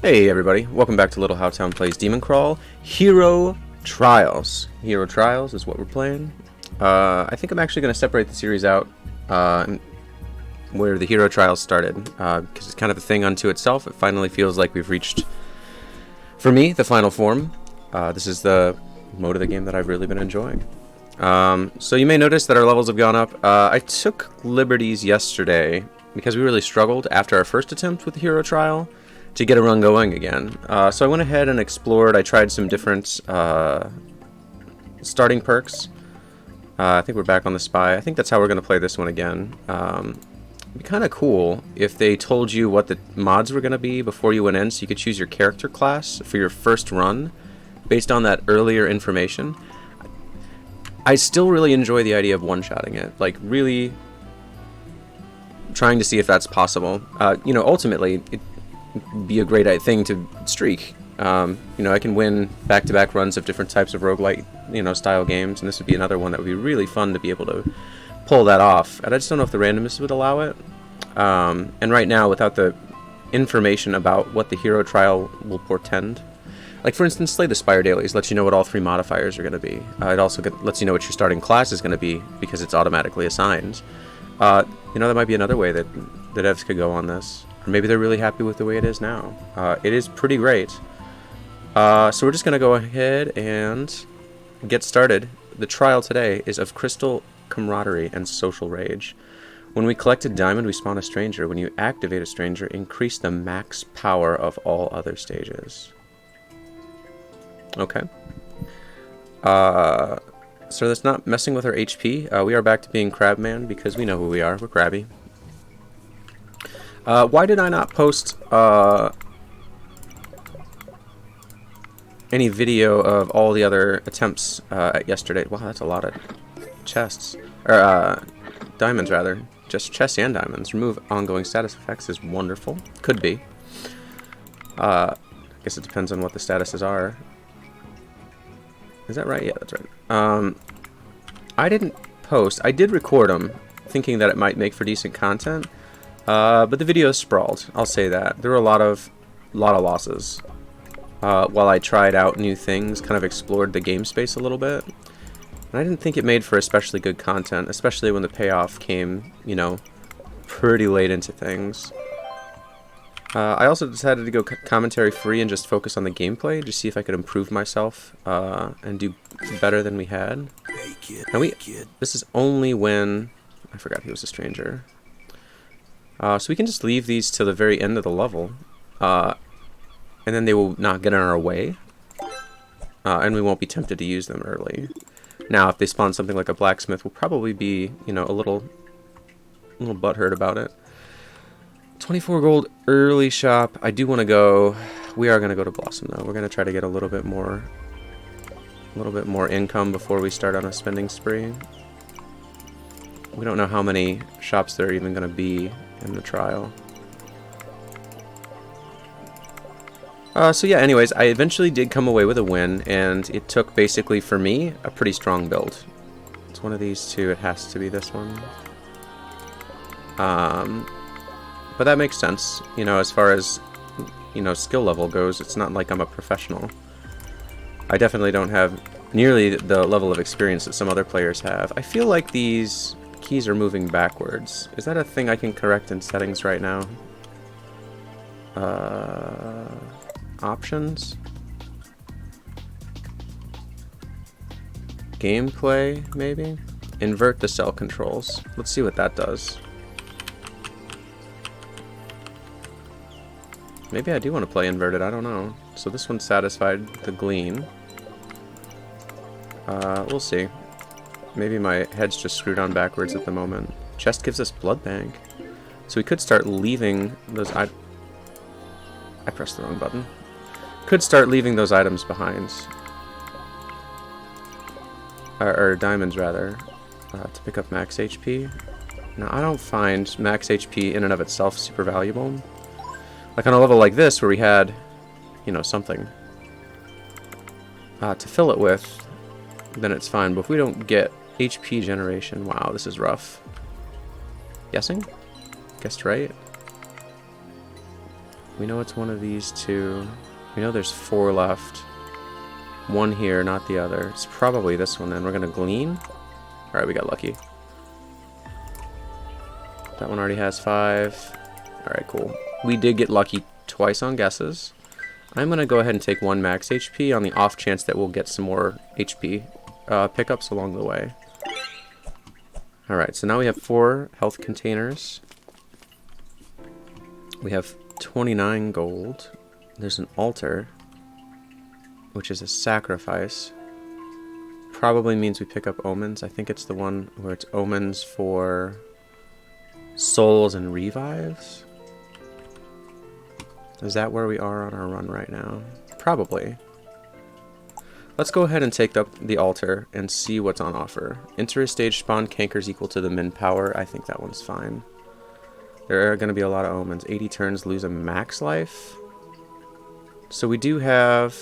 Hey everybody, welcome back to Little Howtown Plays Demoncrawl. Hero Trials. Hero Trials is what we're playing. I think I'm actually going to separate the series out where the Hero Trials started, because it's kind of a thing unto itself. It finally feels like we've reached, for me, the final form. This is the mode of the game that I've really been enjoying. So you may notice that our levels have gone up. I took liberties yesterday because we really struggled after our first attempt with the Hero Trial to get a run going again. So I went ahead and explored. I tried some different starting perks. I think we're back on the Spy. I think that's how we're going to play this one again. It'd be kind of cool if they told you what the mods were going to be before you went in, so you could choose your character class for your first run based on that earlier information. I still really enjoy the idea of one-shotting it, like really trying to see if that's possible. You know, ultimately, it'd be a great thing to streak. You know, I can win back-to-back runs of different types of roguelite, you know, style games, and this would be another one that would be really fun to be able to pull that off. And I just don't know if the randomness would allow it. And right now, without the information about what the Hero Trial will portend, like for instance, Slay the Spire Dailies lets you know what all three modifiers are going to be. It also lets you know what your starting class is going to be because it's automatically assigned. You know, that might be another way that the devs could go on this. Or maybe they're really happy with the way it is now. It is pretty great. So we're just going to go ahead and get started. The trial today is of Crystal Camaraderie and Social Rage. When we collect a diamond, we spawn a stranger. When you activate a stranger, increase the max power of all other stages. Okay. So that's not messing with our HP. We are back to being Crabman because we know who we are. We're Krabby. Why did I not post any video of all the other attempts yesterday? Wow, that's a lot of chests. Or, diamonds, rather. Just chests and diamonds. Remove ongoing status effects is wonderful. Could be. I guess it depends on what the statuses are. Is that right? Yeah, that's right. I didn't post. I did record them, thinking that it might make for decent content. But the video sprawled. I'll say that. There were a lot of losses. While I tried out new things, kind of explored the game space a little bit. And I didn't think it made for especially good content, especially when the payoff came, you know, pretty late into things. I also decided to go commentary free and just focus on the gameplay, just see if I could improve myself and do better than we had. Hey kid, Now kid. this is only when I forgot he was a stranger. So we can just leave these till the very end of the level, and then they will not get in our way, and we won't be tempted to use them early. Now, if they spawn something like a blacksmith, we'll probably be, you know, a little butthurt about it. 24 gold early shop. I do want to go. We are going to go to Blossom though. We're going to try to get a little bit more income before we start on a spending spree. We don't know how many shops there are even going to be in the trial. So yeah, anyways, I eventually did come away with a win, and it took basically, for me, a pretty strong build. It's one of these two. It has to be this one. But that makes sense, you know, as far as, you know, skill level goes. It's not like I'm a professional. I definitely don't have nearly the level of experience that some other players have. I feel like these keys are moving backwards. Is that a thing I can correct in settings right now? Options? Gameplay, maybe? Invert the cell controls. Let's see what that does. Maybe I do want to play inverted, I don't know. So this one satisfied the glean. We'll see. Maybe my head's just screwed on backwards at the moment. Chest gives us blood bank. So we could start leaving those I pressed the wrong button. Could start leaving those items behind. Or diamonds, rather. To pick up max HP. Now, I don't find max HP in and of itself super valuable. Like on a level like this, where we had, you know, something to fill it with, then it's fine. But if we don't get HP generation, wow, this is rough. Guessing? Guessed right? We know it's one of these two. We know there's 4 left. One here, not the other. It's probably this one then. We're gonna glean. Alright, we got lucky. That one already has 5. Alright, cool. We did get lucky twice on guesses. I'm gonna go ahead and take 1 max HP on the off chance that we'll get some more HP pickups along the way. Alright, so now we have 4 health containers. We have 29 gold. There's an altar, which is a sacrifice. Probably means we pick up omens. I think it's the one where it's omens for souls and revives. Is that where we are on our run right now? Probably. Let's go ahead and take up the altar and see what's on offer. Enter a stage, spawn cankers equal to the min power. I think that one's fine. There are going to be a lot of omens. 80 turns, lose a max life. So we do have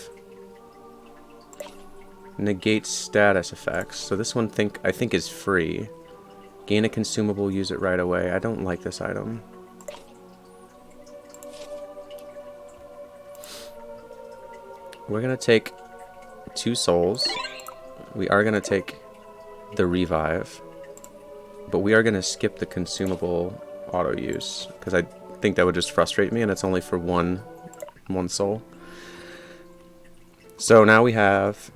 negate status effects. So this one I think is free. Gain a consumable, use it right away. I don't like this item. We're going to take 2 souls. We are going to take the revive. But we are going to skip the consumable auto use. Because I think that would just frustrate me, and it's only for one soul. So now we have...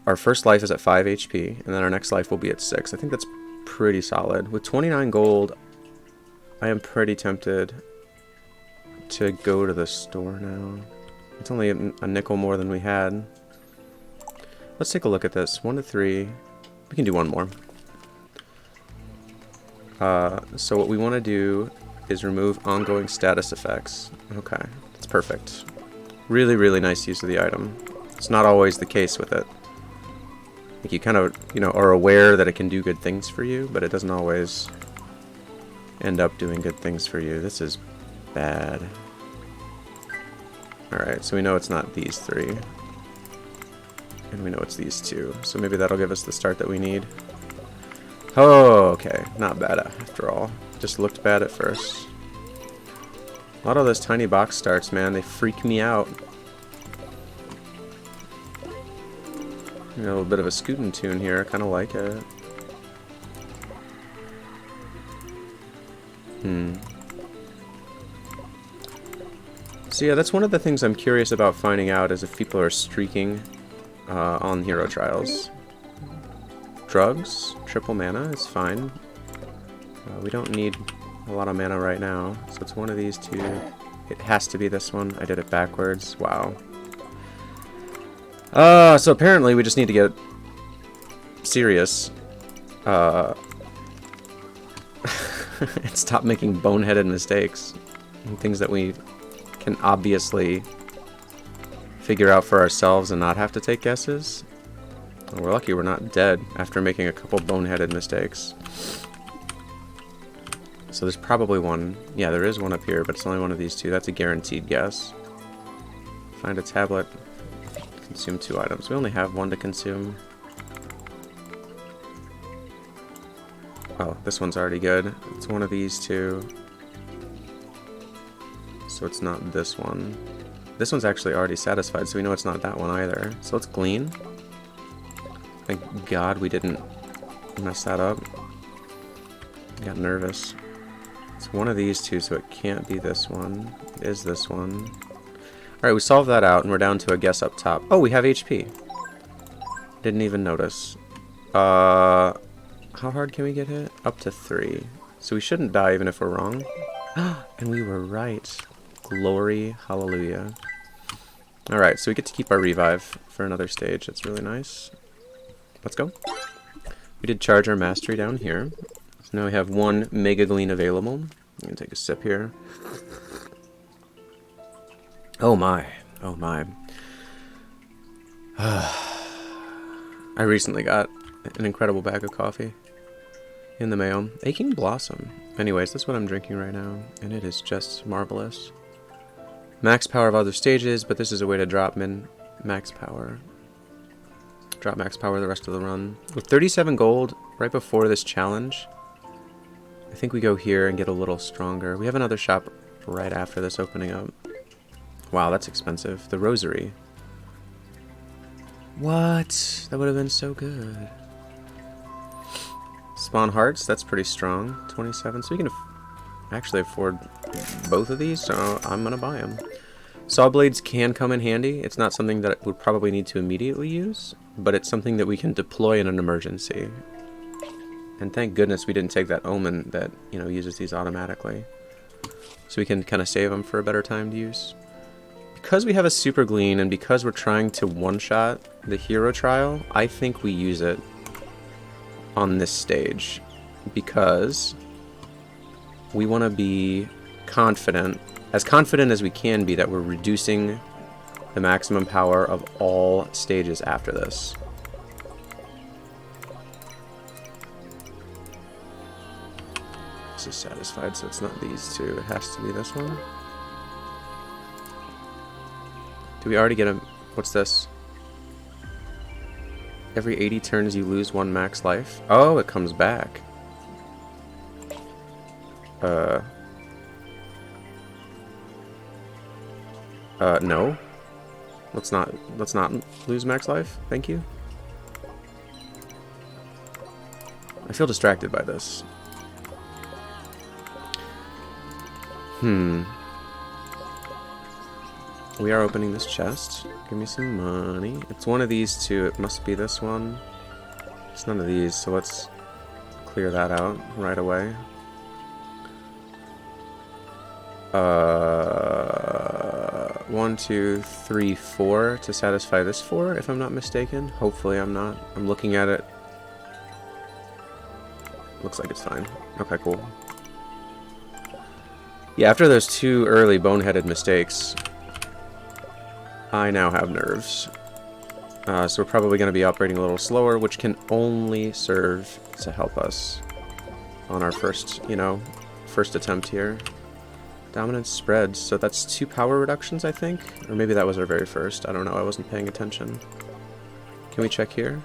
Our first life is at 5 HP, and then our next life will be at 6. I think that's pretty solid. With 29 gold, I am pretty tempted to go to the store now. It's only a nickel more than we had. Let's take a look at this. 1 to 3. We can do one more. So what we want to do is remove ongoing status effects. Okay, that's perfect. Really, really nice use of the item. It's not always the case with it. Like you kind of, are aware that it can do good things for you, but it doesn't always end up doing good things for you. This is bad. Alright, so we know it's not these 3. And we know it's these 2. So maybe that'll give us the start that we need. Oh, okay. Not bad after all. Just looked bad at first. A lot of those tiny box starts, man, they freak me out. A little bit of a scootin' tune here. I kind of like it. So yeah, that's one of the things I'm curious about finding out is if people are streaking on hero trials. Drugs, triple mana is fine. We don't need a lot of mana right now, so it's one of these 2. It has to be this one. I did it backwards. Wow. So apparently we just need to get serious. And stop making boneheaded mistakes. And things that we can obviously figure out for ourselves and not have to take guesses. Well, we're lucky we're not dead after making a couple boneheaded mistakes. So there's probably one. Yeah, there is one up here, but it's only one of these 2. That's a guaranteed guess. Find a tablet. Consume 2 items. We only have 1 to consume. Oh, this one's already good. It's one of these 2. So it's not this one. This one's actually already satisfied, so we know it's not that one either. So let's glean. Thank God we didn't mess that up. I got nervous. It's one of these 2, so it can't be this one. It is this one. Alright, we solved that out, and we're down to a guess up top. Oh, we have HP. Didn't even notice. How hard can we get hit? Up to 3. So we shouldn't die even if we're wrong. And we were right. Glory, hallelujah. Alright, so we get to keep our revive for another stage. That's really nice. Let's go. We did charge our mastery down here. So now we have 1 Mega Glean available. I'm going to take a sip here. Oh my. Oh my. I recently got an incredible bag of coffee in the mail. Aching Blossom. Anyways, that's what I'm drinking right now, and it is just marvelous. Max power of other stages, but this is a way to drop max power. Drop max power the rest of the run. With 37 gold, right before this challenge, I think we go here and get a little stronger. We have another shop right after this opening up. Wow, that's expensive. The rosary. What? That would have been so good. Spawn hearts, that's pretty strong. 27, so we can actually afford both of these, so I'm gonna buy them. Saw blades can come in handy. It's not something that we'd probably need to immediately use, but it's something that we can deploy in an emergency. And thank goodness we didn't take that omen that, you know, uses these automatically. So we can kind of save them for a better time to use. Because we have a super glean and because we're trying to one-shot the hero trial, I think we use it on this stage. Because we want to be confident as we can be, that we're reducing the maximum power of all stages after this. This is satisfied, so it's not these two. It has to be this one. Do we already get a... What's this? Every 80 turns you lose 1 max life. Oh, it comes back. No. Let's not lose max life. Thank you. I feel distracted by this. We are opening this chest. Give me some money. It's one of these two. It must be this one. It's none of these, so let's clear that out right away. 1, 2, 3, 4 to satisfy this 4, if I'm not mistaken. Hopefully I'm not. I'm looking at it. Looks like it's fine. Okay, cool. Yeah, after those 2 early boneheaded mistakes, I now have nerves. So we're probably going to be operating a little slower, which can only serve to help us on our first attempt here. Dominance spreads, so that's 2 power reductions, I think? Or maybe that was our very first. I don't know, I wasn't paying attention. Can we check here?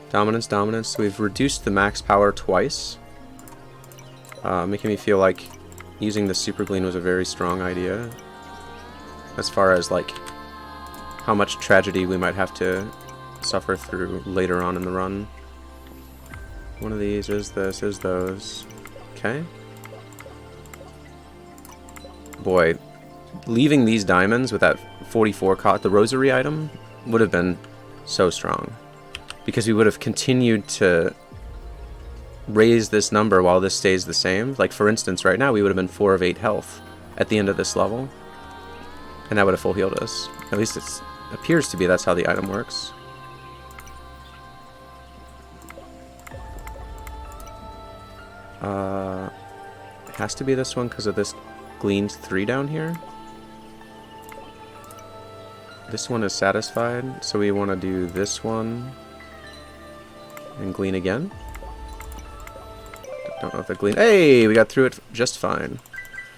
Dominance, dominance. So we've reduced the max power twice. Making me feel like using the super glean was a very strong idea. As far as, like, how much tragedy we might have to suffer through later on in the run. One of these is this, is those. Okay. Boy, leaving these diamonds with that 44 the rosary item would have been so strong. Because we would have continued to raise this number while this stays the same. Like, for instance, right now we would have been 4 of 8 health at the end of this level. And that would have full healed us. At least it appears to be that's how the item works. It has to be this one because of this gleaned 3 down here. This one is satisfied, so we want to do this one and glean again. Don't know if it gleaned. Hey, we got through it just fine.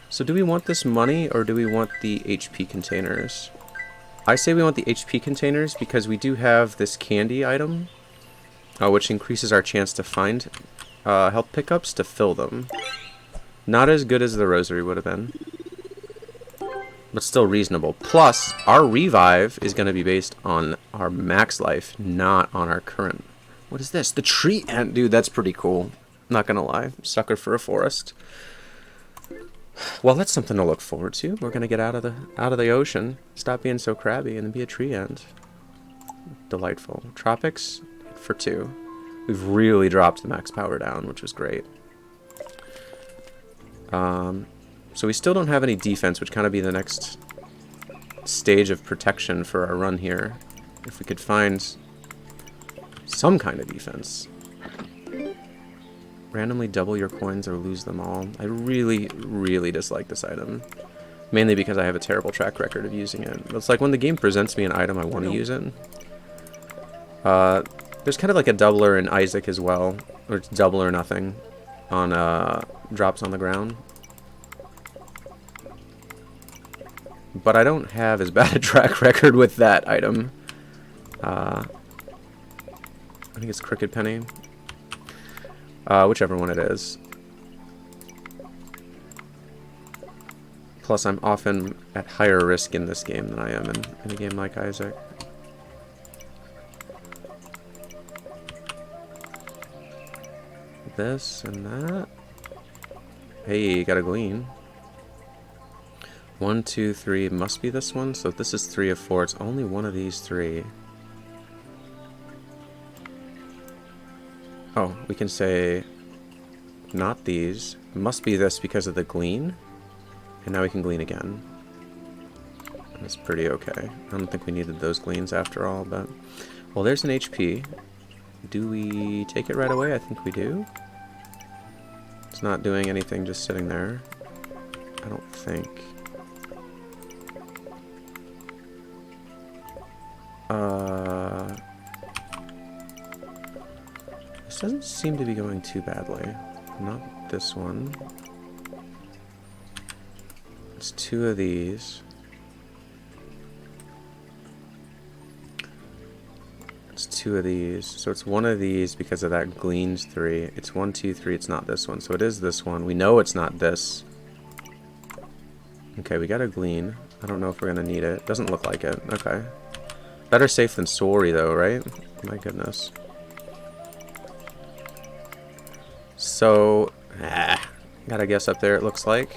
So do we want this money or do we want the HP containers? I say we want the HP containers because we do have this candy item, which increases our chance to find health pickups to fill them. Not as good as the rosary would have been, but still reasonable. Plus, our revive is going to be based on our max life, not on our current. What is this? The tree ant? Dude, that's pretty cool. Not going to lie. Sucker for a forest. Well, that's something to look forward to. We're going to get out of the ocean, stop being so crabby, and then be a tree ant. Delightful. Tropics for 2. We've really dropped the max power down, which was great. So we still don't have any defense, which kind of be the next stage of protection for our run here. If we could find some kind of defense. Randomly double your coins or lose them all. I really, really dislike this item. Mainly because I have a terrible track record of using it. It's like when the game presents me an item, I want to use it. There's kind of like a doubler in Isaac as well. Or it's double or nothing on drops on the ground. But I don't have as bad a track record with that item. I think it's Crooked Penny. Whichever one it is. Plus, I'm often at higher risk in this game than I am in a game like Isaac. This and that. Hey, got a glean. 1, 2, 3 must be this one. So if this is 3 of 4, it's only one of these 3. Oh, we can say not these. It must be this because of the glean. And now we can glean again. That's pretty okay. I don't think we needed those gleans after all, but... Well, there's an HP. Do we take it right away? I think we do. It's not doing anything, just sitting there. I don't think. This doesn't seem to be going too badly. Not this one. It's 2 of these. It's 2 of these. So it's 1 of these because of that gleans 3. It's 1, 2, 3. It's not this one. So it is this one. We know it's not this. Okay, we got a glean. I don't know if we're going to need it. Doesn't look like it. Okay. Better safe than sorry, though, right? My goodness. So, gotta guess up there, it looks like.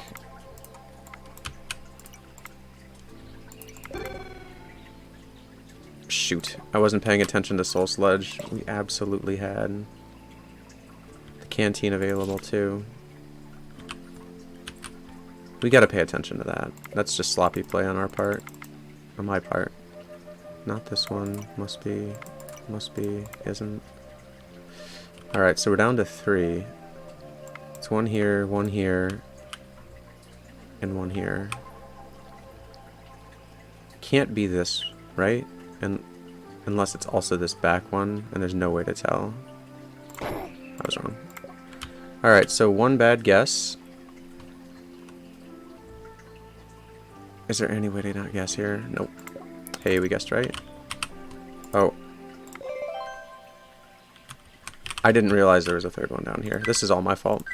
Shoot. I wasn't paying attention to Soul Sludge. We absolutely had the canteen available, too. We gotta pay attention to that. That's just sloppy play on our part. On my part. Not this one. Must be. Must be. Isn't. Alright, so we're down to 3. It's 1 here, 1 here, and 1 here. Can't be this, right? And unless it's also this back one, and there's no way to tell. I was wrong. Alright, so 1 bad guess. Is there any way to not guess here? Nope. Hey, we guessed right. Oh. I didn't realize there was a 3rd one down here. This is all my fault.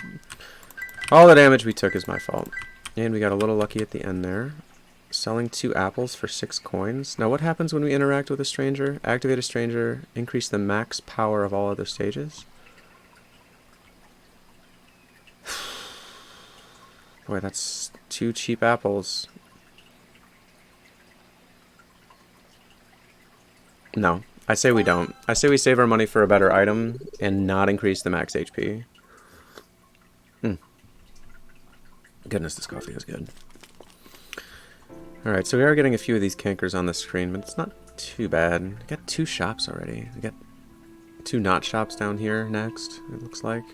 All the damage we took is my fault. And we got a little lucky at the end there. Selling 2 apples for 6 coins. Now what happens when we interact with a stranger? Activate a stranger. Increase the max power of all other stages. Boy, that's 2 cheap apples. No. I say we don't. I say we save our money for a better item and not increase the max HP. Goodness, this coffee is good. Alright, so we are getting a few of these cankers on the screen, but it's not too bad. We got 2 shops already. We got 2 not shops down here next, it looks like.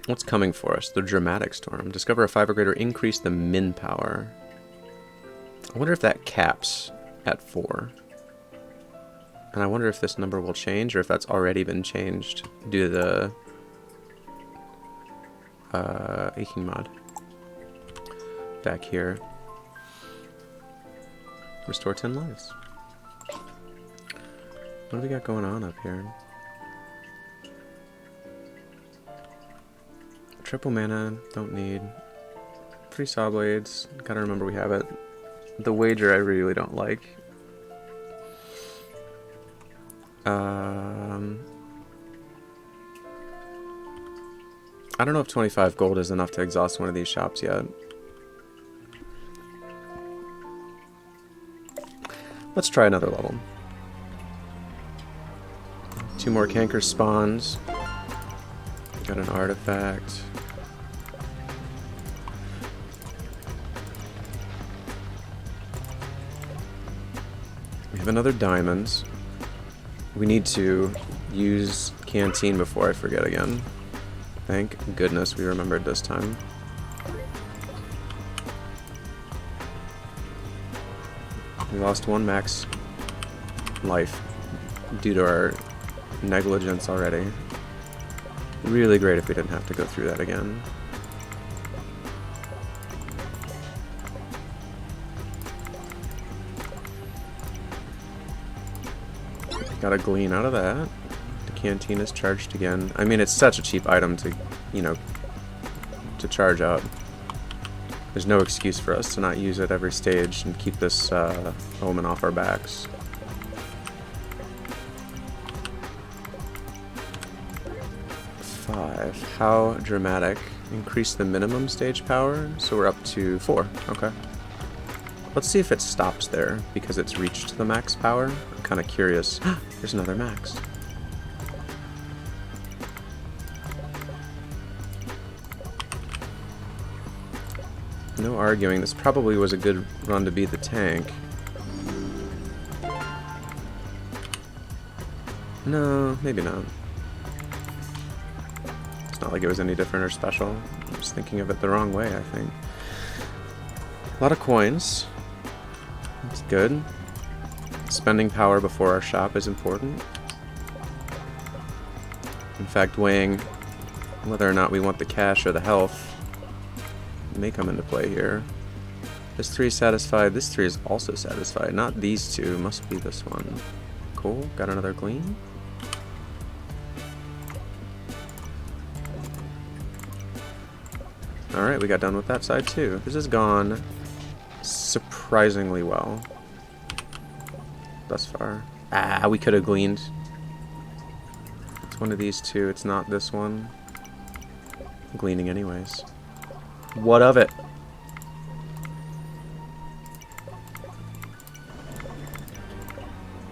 What's coming for us? The Dramatic Storm. Discover a 5 or greater, increase the min power. I wonder if that caps at 4. And I wonder if this number will change, or if that's already been changed due to the aching mod. Back here. Restore 10 lives. What do we got going on up here? Triple mana, don't need. 3 saw blades, gotta remember we have it. The wager I really don't like. I don't know if 25 gold is enough to exhaust one of these shops yet. Let's try another level. 2 more canker spawns. Got an artifact. We have another diamond. We need to use canteen before I forget again. Thank goodness we remembered this time. We lost 1 max life due to our negligence already. Really great if we didn't have to go through that again. Got a glean out of that. The canteen is charged again. I mean, it's such a cheap item to, you know, to charge up. There's no excuse for us to not use it every stage and keep this omen off our backs. How dramatic. Increase the minimum stage power, so we're up to 4. Okay. Let's see if it stops there because it's reached the max power. I'm kind of curious. There's another max. No arguing. This probably was a good run to beat the tank. No, maybe not. It's not like it was any different or special. I'm just thinking of it the wrong way, I think. A lot of coins. That's good. Spending power before our shop is important. In fact, weighing whether or not we want the cash or the health may come into play here. This 3 is satisfied. This 3 is also satisfied. Not these two. Must be this one. Cool. Got another glean. Alright, we got done with that side too. This has gone surprisingly well thus far. Ah, we could have gleaned. It's one of these two. It's not this one. I'm gleaning anyways. What of it?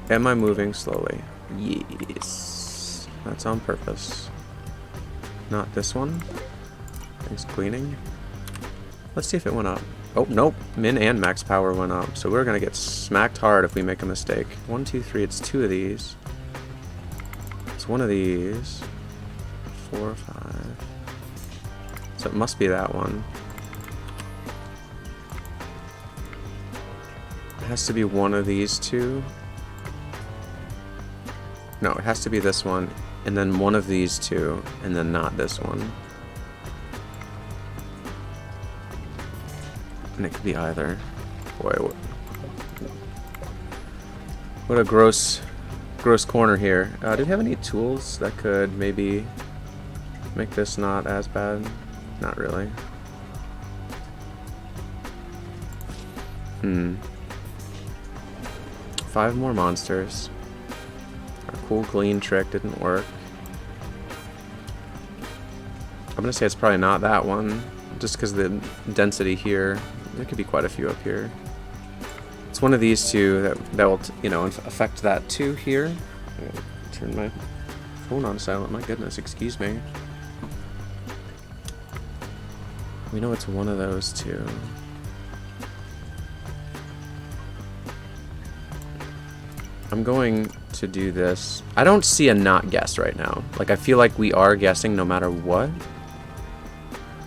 Am I moving slowly? Yes. That's on purpose. Not this one. It's gleaning. Let's see if it went up. Oh, nope. Min and max power went up. So we're going to get smacked hard if we make a mistake. 1, 2, 3. It's 2 of these. It's 1 of these. 4, 5. So it must be that one. It has to be one of these two. No, it has to be this one. And then one of these two. And then not this one. And it could be either. Boy, what a gross corner here. Do we have any tools that could maybe make this not as bad? Not really. 5 more monsters. Our cool glean trick didn't work. I'm gonna say it's probably not that one, just because of the density here. There could be quite a few up here. It's one of these two that will, you know, affect that too here. Turn my phone on silent. My goodness, excuse me. We know it's one of those two. I'm going to do this. I don't see a not guess right now. Like, I feel like we are guessing no matter what.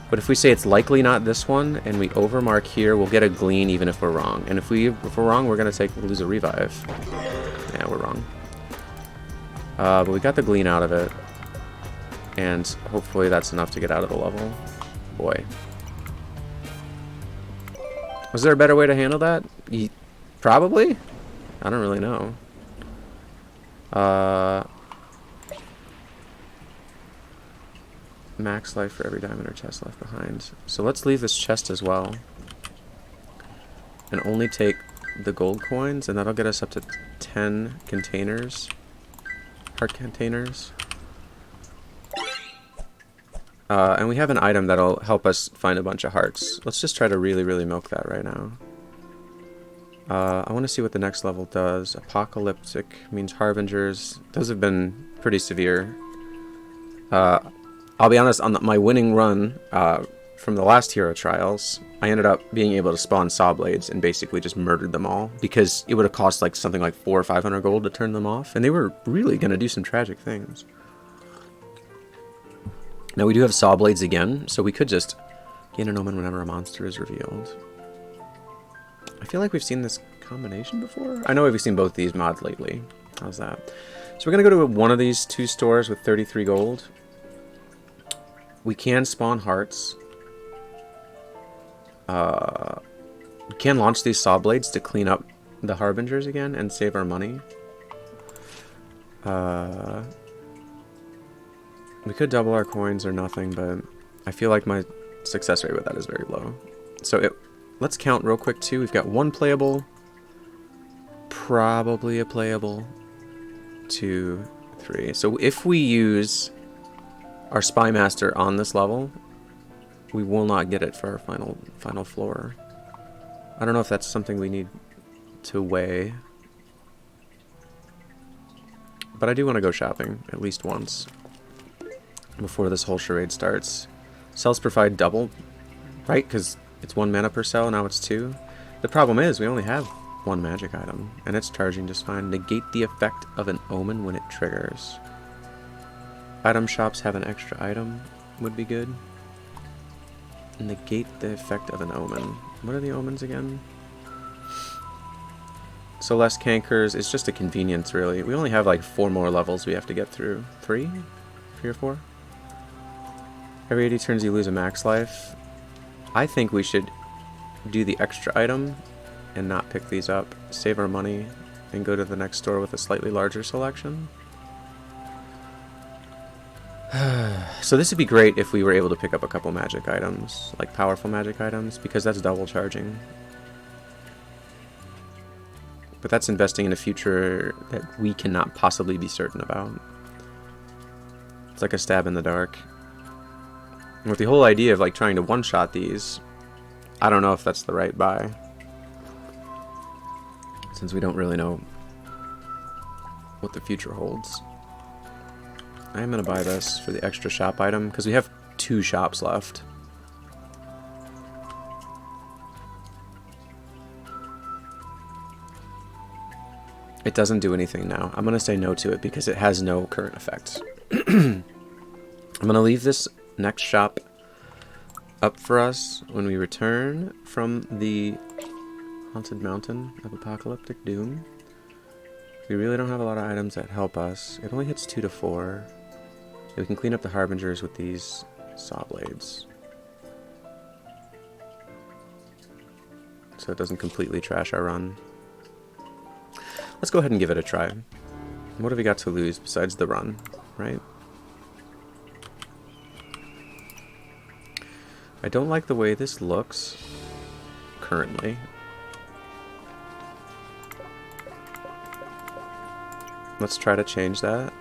But if we say it's likely not this one, and we overmark here, we'll get a glean even if we're wrong. And if we're wrong, we're gonna lose a revive. Yeah, we're wrong. But we got the glean out of it. And hopefully that's enough to get out of the level. Boy. Was there a better way to handle that? Probably? I don't really know. Max life for every diamond or chest left behind. So let's leave this chest as well. And only take the gold coins, and that'll get us up to 10 containers. Heart containers. And we have an item that'll help us find a bunch of hearts. Let's just try to really, really milk that right now. I want to see what the next level does. Apocalyptic means harbingers. Those have been pretty severe. I'll be honest, on my winning run from the last Hero Trials, I ended up being able to spawn saw blades and basically just murdered them all because it would have cost like something like 400 or 500 gold to turn them off, and they were really going to do some tragic things. Now we do have saw blades again, so we could just gain an omen whenever a monster is revealed. I feel like we've seen this combination before. I know we've seen both these mods lately. How's that? So we're going to go to one of these 2 stores with 33 gold. We can spawn hearts. We can launch these saw blades to clean up the harbingers again and save our money. We could double our coins or nothing, but I feel like my success rate with that is very low. So let's count real quick too. We've got 1 playable, probably a playable, 2, 3. So if we use our Spy Master on this level, we will not get it for our final floor. I don't know if that's something we need to weigh, but I do want to go shopping at least once before this whole charade starts. Cells provide double, right? Because it's 1 mana per cell, now it's 2. The problem is we only have 1 magic item, and it's charging just fine. Negate the effect of an omen when it triggers. Item shops have an extra item, would be good. Negate the effect of an omen. What are the omens again? So less cankers, it's just a convenience really. We only have like 4 more levels we have to get through. 3? 3 or 4? Every 80 turns you lose a max life. I think we should do the extra item and not pick these up. Save our money and go to the next store with a slightly larger selection. So this would be great if we were able to pick up a couple magic items, like powerful magic items, because that's double charging. But that's investing in a future that we cannot possibly be certain about. It's like a stab in the dark. And with the whole idea of like trying to one-shot these, I don't know if that's the right buy, since we don't really know what the future holds. I am going to buy this for the extra shop item, because we have 2 shops left. It doesn't do anything now. I'm going to say no to it because it has no current effects. I'm going to leave this next shop up for us when we return from the Haunted Mountain of Apocalyptic Doom. We really don't have a lot of items that help us. It only hits 2 to 4. We can clean up the Harbingers with these saw blades, so it doesn't completely trash our run. Let's go ahead and give it a try. What have we got to lose besides the run, right? I don't like the way this looks currently. Let's try to change that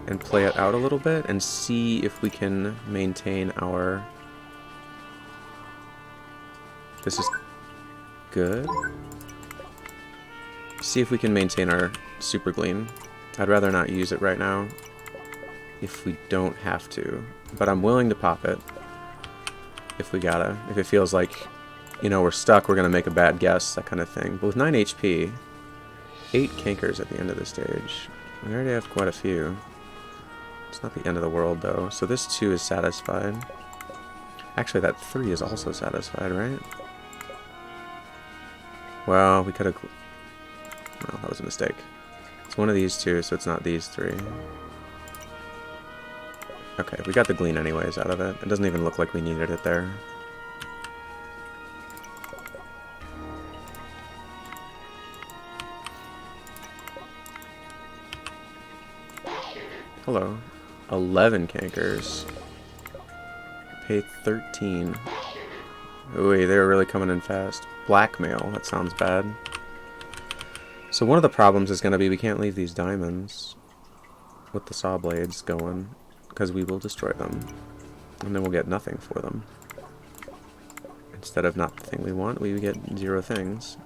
and play it out a little bit and see if we can maintain our... This is good. See if we can maintain our Super Glean. I'd rather not use it right now if we don't have to, but I'm willing to pop it if we gotta. If it feels like, you know, we're stuck, we're gonna make a bad guess, that kind of thing. But with 9 HP, 8 cankers at the end of the stage. We already have quite a few. It's not the end of the world though. So this 2 is satisfied. Actually, that 3 is also satisfied, right? Well, we could have... Well, that was a mistake. It's one of these 2, so it's not these 3. Okay, we got the Glean anyways out of it. It doesn't even look like we needed it there. Hello. 11 cankers. Pay 13. Ooh, they're really coming in fast. Blackmail, that sounds bad. So one of the problems is going to be we can't leave these diamonds with the saw blades going, because we will destroy them, and then we'll get nothing for them. Instead of not the thing we want, we get 0 things.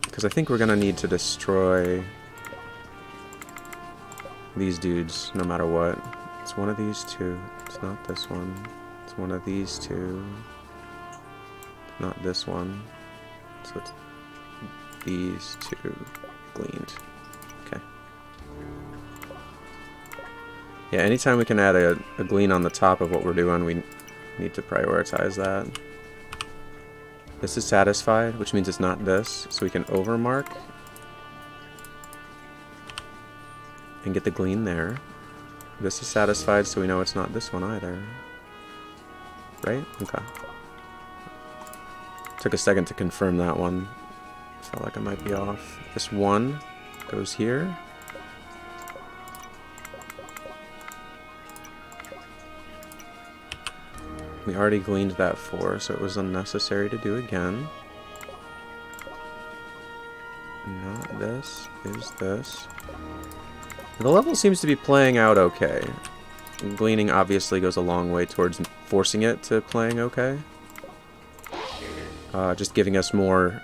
Because I think we're going to need to destroy these dudes no matter what. It's one of these 2. It's not this one. It's one of these 2. Not this one. So it's these 2 gleaned. Okay. Yeah, anytime we can add a glean on the top of what we're doing, we need to prioritize that. This is satisfied, which means it's not this, so we can overmark and get the glean there. This is satisfied, so we know it's not this one either. Right? Okay. Took a second to confirm that one. Felt like I might be off. This 1 goes here. We already gleaned that 4, so it was unnecessary to do again. Not this, is this. The level seems to be playing out okay. Gleaning obviously goes a long way towards forcing it to playing okay. Just giving us more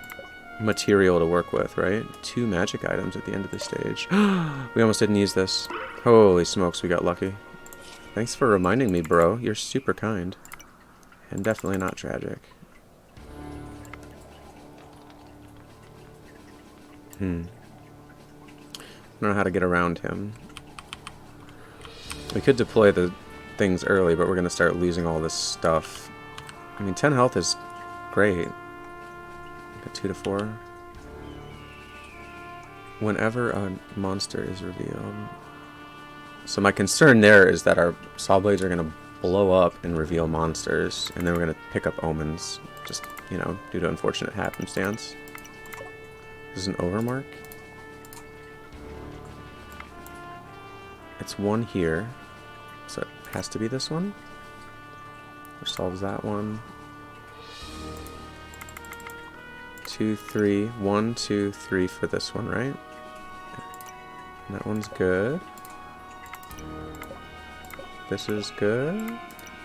material to work with, right? 2 magic items at the end of the stage. We almost didn't use this. Holy smokes, we got lucky. Thanks for reminding me, bro. You're super kind. And definitely not tragic. I don't know how to get around him. We could deploy the things early, but we're going to start losing all this stuff. I mean, 10 health is great. Got 2 to 4. Whenever a monster is revealed. So my concern there is that our saw blades are going to blow up and reveal monsters, and then we're going to pick up omens, just, you know, due to unfortunate happenstance. This is an overmark. It's 1 here, so it has to be this one, which solves that one. 2, 3, 1, 2, 3 for this one, right? And that one's good. This is good.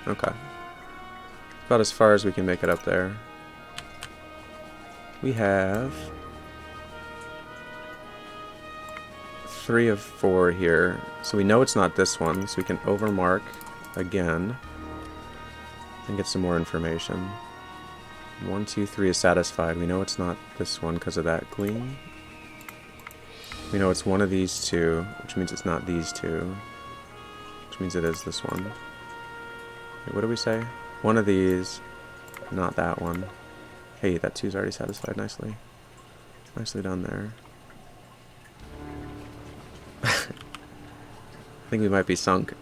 Okay. About as far as we can make it up there. We have 3 of 4 here. So we know it's not this one, so we can overmark again and get some more information. 1, 2, 3 is satisfied. We know it's not this one because of that gleam. We know it's one of these 2, which means it's not these 2. Which means it is this one. Wait, what do we say? One of these, not that one. Hey, that 2's already satisfied nicely. Nicely done there. I think we might be sunk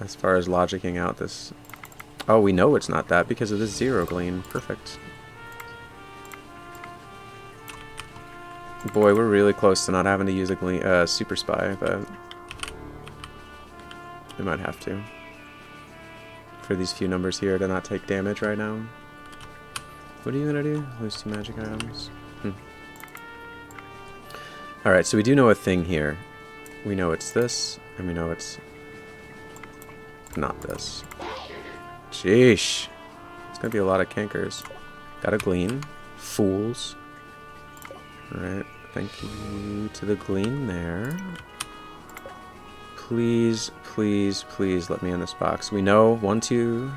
as far as logicking out this. Oh, we know it's not that because of this 0 glean. Perfect. Boy, we're really close to not having to use a glean, super spy, but we might have to. For these few numbers here to not take damage right now. What are you gonna do? Lose 2 magic items? Alright, so we do know a thing here. We know it's this, and we know it's not this. Sheesh. It's gonna be a lot of cankers. Got a glean. Fools. Alright, thank you to the glean there. Please, please, please let me in this box. We know 1, 2.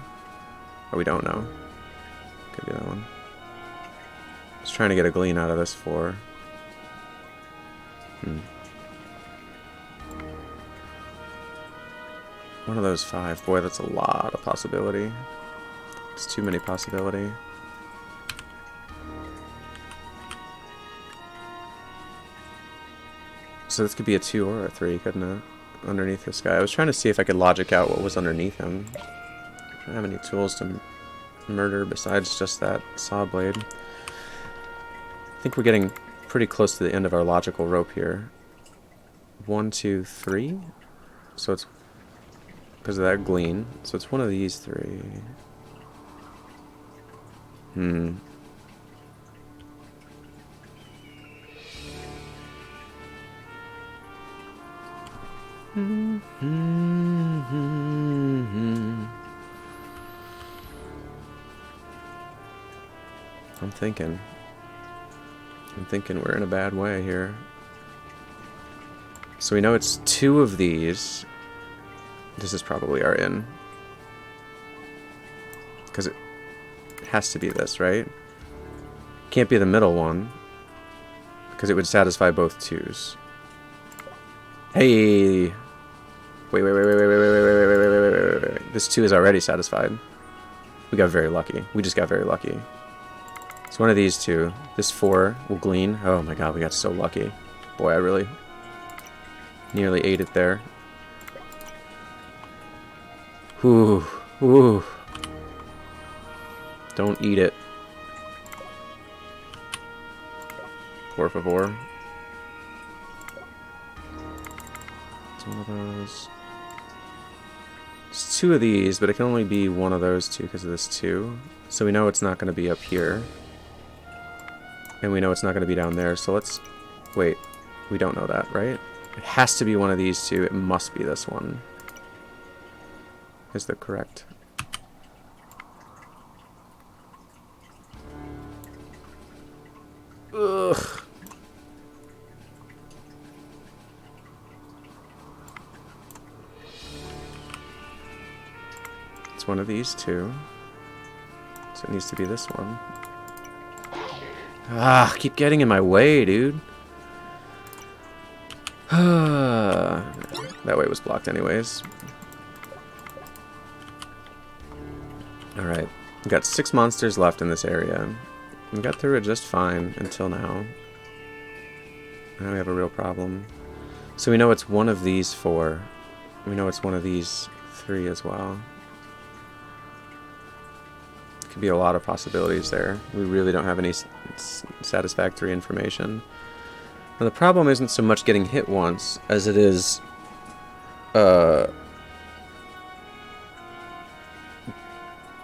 Oh, we don't know. Could be that one. Just trying to get a glean out of this 4. One of those 5. Boy, that's a lot of possibility. It's too many possibility. So this could be a 2 or a 3, couldn't it? Underneath this guy. I was trying to see if I could logic out what was underneath him. I don't have any tools to murder besides just that saw blade. I think we're getting pretty close to the end of our logical rope here. 1, 2, 3. So it's because of that glean. So it's one of these 3. I'm thinking we're in a bad way here. So we know it's 2 of these. This is probably our in. Because it has to be this, right? Can't be the middle one. Because it would satisfy both 2s. Hey! Wait. This 2 is already satisfied. We got very lucky. We just got very lucky. It's one of these 2. This 4 will glean. Oh my god, we got so lucky. Boy, I really nearly ate it there. Ooh. Don't eat it. Por favor. It's one of those. It's 2 of these, but it can only be one of those 2 because of this 2. So we know it's not going to be up here. And we know it's not going to be down there, so let's... Wait, we don't know that, right? It has to be one of these 2. It must be this one. Is the correct... Ugh. It's one of these 2. So it needs to be this one. Ah, keep getting in my way, dude. That way was blocked anyways. Alright. We've got 6 monsters left in this area. We got through it just fine until now. Now we have a real problem. So we know it's one of these 4. We know it's one of these 3 as well. Could be a lot of possibilities there. We really don't have any satisfactory information. Now the problem isn't so much getting hit once as it is oh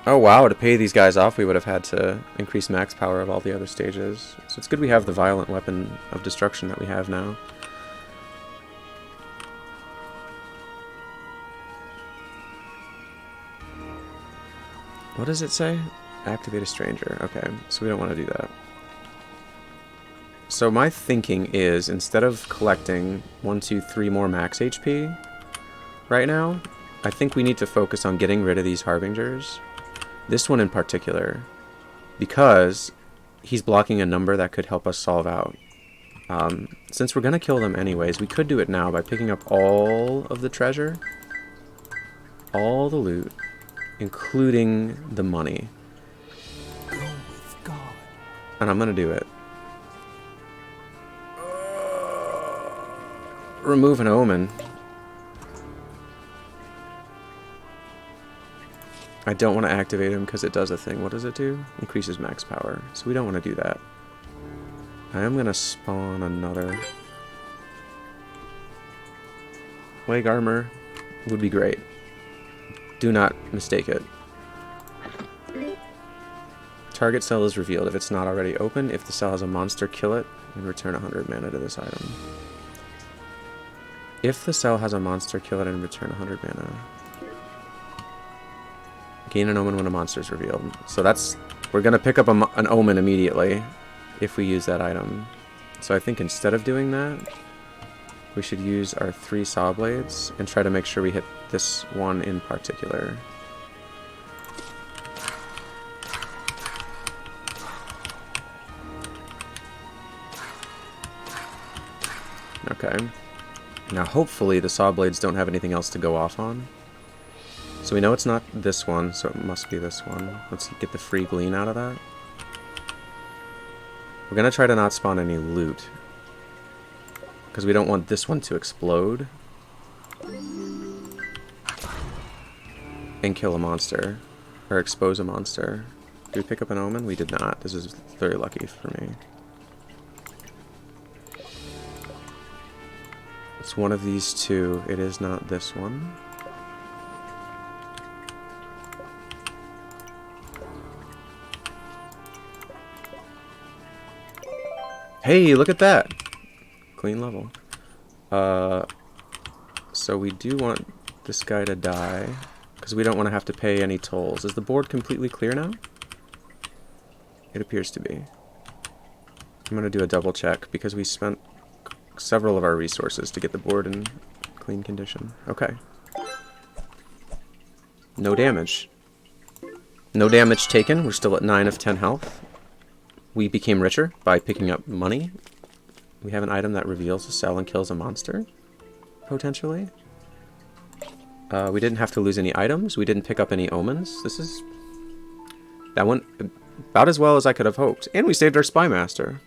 wow, to pay these guys off we would have had to increase max power of all the other stages. So it's good we have the violent weapon of destruction that we have now. What does it say? Activate a stranger. Okay, so we don't want to do that. So my thinking is, instead of collecting 1, 2, 3 more max HP right now, I think we need to focus on getting rid of these Harbingers. This one in particular, because he's blocking a number that could help us solve out. Since we're going to kill them anyways, we could do it now by picking up all of the treasure, all the loot, including the money. Go with God. And I'm going to do it. Remove an omen. I don't want to activate him because it does a thing. What does it do? Increases max power. So we don't want to do that. I am going to spawn another. Leg armor would be great. Do not mistake it. Target cell is revealed if it's not already open. If the cell has a monster, kill it and return 100 mana to this item. If the cell has a monster, kill it and return 100 mana. Gain an omen when a monster is revealed. So that's... We're going to pick up an omen immediately if we use that item. So I think instead of doing that, we should use our 3 saw blades and try to make sure we hit this one in particular. Okay. Now hopefully the saw blades don't have anything else to go off on. So we know it's not this one, so it must be this one. Let's get the free glean out of that. We're going to try to not spawn any loot, because we don't want this one to explode and kill a monster, or expose a monster. Did we pick up an omen? We did not. This is very lucky for me. It's one of these 2. It is not this one. Hey, look at that! Clean level. So we do want this guy to die, because we don't want to have to pay any tolls. Is the board completely clear now? It appears to be. I'm going to do a double check, because we spent several of our resources to get the board in clean condition. Okay. No damage. No damage taken. We're still at 9 of 10 health. We became richer by picking up money. We have an item that reveals a cell and kills a monster, potentially. We didn't have to lose any items. We didn't pick up any omens. That went about as well as I could have hoped. And we saved our Spy Master.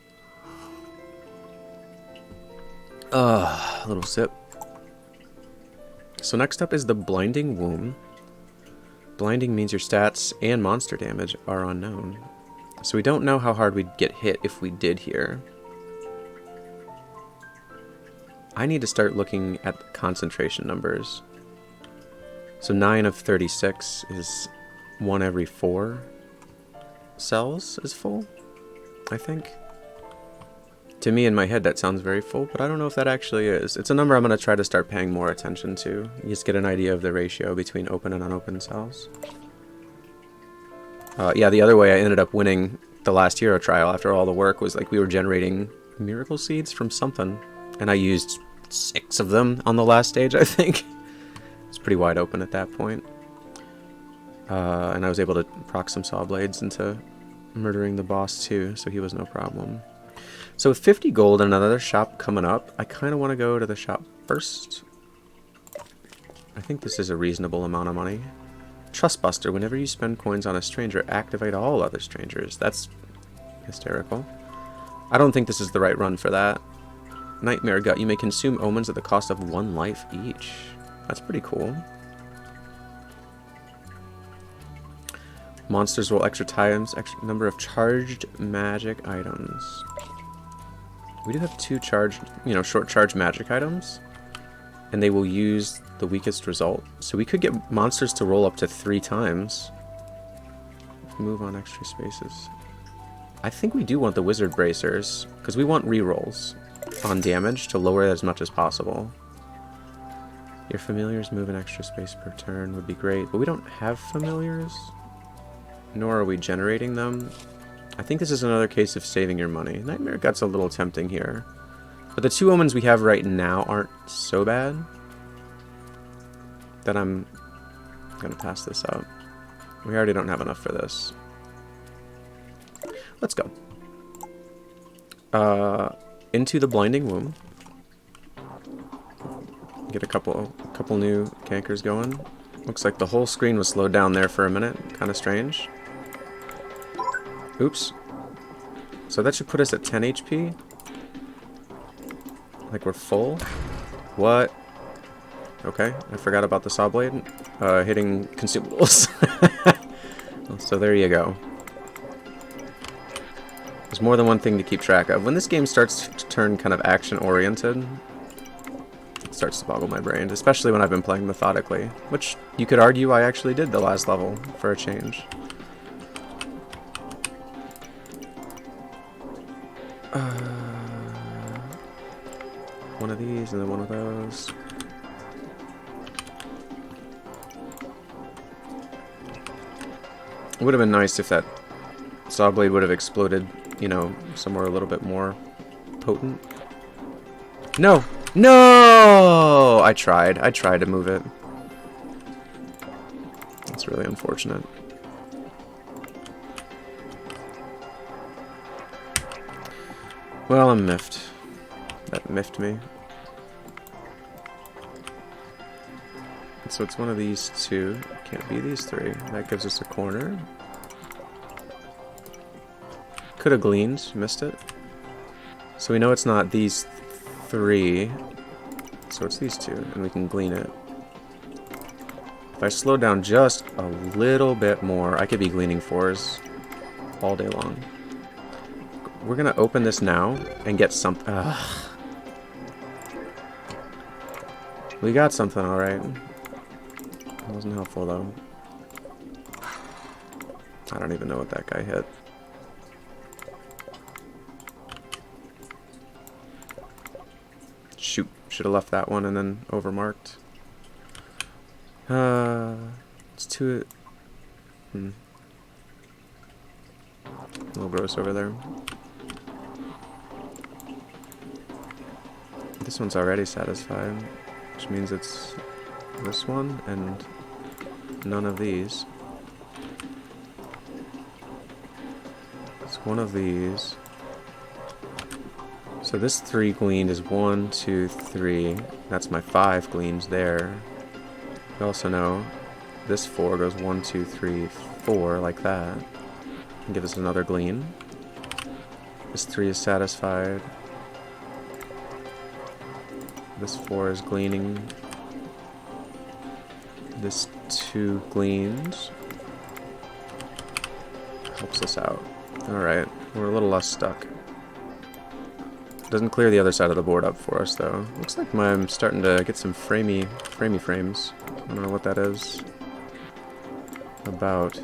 A little sip. So next up is the Blinding Womb. Blinding means your stats and monster damage are unknown. So we don't know how hard we'd get hit if we did here. I need to start looking at concentration numbers. So 9 of 36 is 1 every 4 cells is full, I think. To me, in my head, that sounds very full, but I don't know if that actually is. It's a number I'm going to try to start paying more attention to. You just get an idea of the ratio between open and unopened cells. Yeah, the other way I ended up winning the last hero trial after all the work was like we were generating miracle seeds from something. And I used 6 of them on the last stage, I think. It's pretty wide open at that point. And I was able to proc some saw blades into murdering the boss too, so he was no problem. So with 50 gold and another shop coming up, I kind of want to go to the shop first. I think this is a reasonable amount of money. Trustbuster, whenever you spend coins on a stranger, activate all other strangers. That's hysterical. I don't think this is the right run for that. Nightmare Gut, you may consume omens at the cost of 1 life each. That's pretty cool. Monsters roll extra times, extra number of charged magic items. We do have 2 charged, short charge magic items, and they will use the weakest result. So we could get monsters to roll up to 3 times. Move on extra spaces. I think we do want the wizard bracers, because we want rerolls on damage to lower it as much as possible. Your familiars move an extra space per turn would be great, but we don't have familiars, nor are we generating them. I think this is another case of saving your money. Nightmare Gut's a little tempting here. But the 2 omens we have right now aren't so bad that I'm going to pass this up. We already don't have enough for this. Let's go. Into the Blinding Womb. Get a couple new cankers going. Looks like the whole screen was slowed down there for a minute. Kind of strange. Oops. So that should put us at 10 HP. Like we're full. What? Okay, I forgot about the saw blade. Hitting consumables. So there you go. There's more than one thing to keep track of. When this game starts to turn kind of action-oriented, it starts to boggle my brain, especially when I've been playing methodically, which you could argue I actually did the last level for a change. One of these and then one of those. It would have been nice if that saw blade would have exploded, somewhere a little bit more potent. No! No! I tried to move it. That's really unfortunate. Well, I'm miffed. That miffed me. So it's one of these 2. Can't be these 3. That gives us a corner. Could have gleaned. Missed it. So we know it's not these 3. So it's these 2. And we can glean it. If I slow down just a little bit more, I could be gleaning 4s all day long. We're going to open this now and get something. We got something, alright. It wasn't helpful, though. I don't even know what that guy hit. Shoot. Should have left that one and then overmarked. It's too... A little gross over there. This one's already satisfied, which means it's this one and none of these. It's one of these. So this 3 gleaned is 1, 2, 3. That's my 5 gleans there. We also know this 4 goes 1, 2, 3, 4 like that. And give us another glean. This 3 is satisfied. This 4 is gleaning. This 2 gleans. Helps us out. Alright, we're a little less stuck. Doesn't clear the other side of the board up for us, though. Looks like I'm starting to get some framey frames. I don't know what that is. About.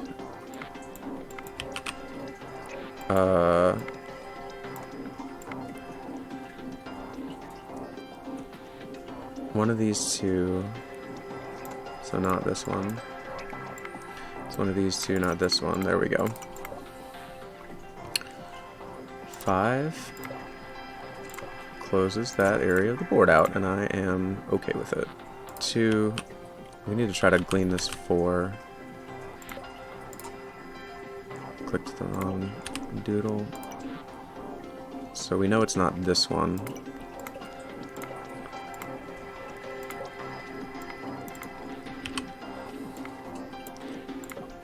One of these two. So not this one. It's one of these two, not this one. There we go. 5 closes that area of the board out, and I am okay with it. 2. We need to try to glean this 4. Clicked the wrong doodle. So we know it's not this one.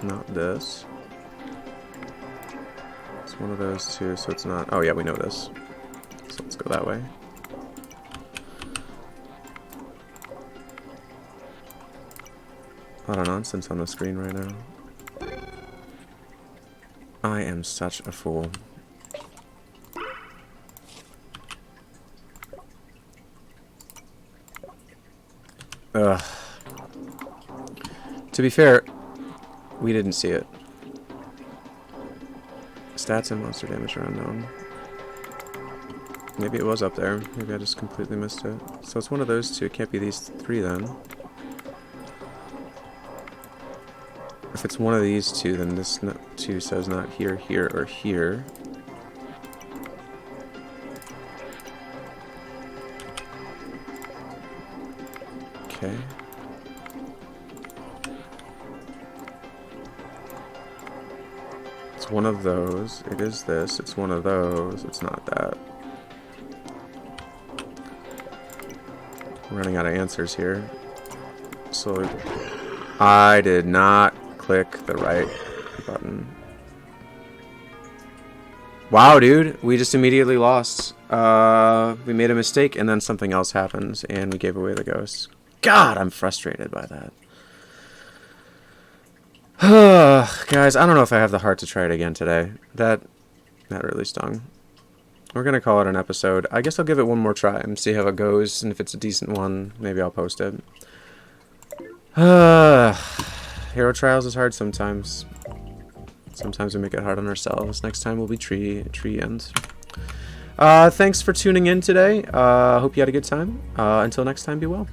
Not this. It's one of those two, so it's not. Oh, yeah, we know this. So let's go that way. A lot of nonsense on the screen right now. I am such a fool. Ugh. To be fair, we didn't see it. Stats and monster damage are unknown. Maybe it was up there. Maybe I just completely missed it. So it's one of those two. It can't be these 3 then. If it's one of these two, then this 2 says not here, here, or here. Okay. It's one of those. It is this. It's one of those. It's not that. I'm running out of answers here. So I did not click the right button. Wow, dude. We just immediately lost. We made a mistake and then something else happens and we gave away the ghost. God, I'm frustrated by that. Guys, I don't know if I have the heart to try it again today. That really stung. We're going to call it an episode. I guess I'll give it one more try and see how it goes. And if it's a decent one, maybe I'll post it. Hero Trials is hard sometimes. Sometimes we make it hard on ourselves. Next time will be tree ends. Thanks for tuning in today. Hope you had a good time. Until next time, be well.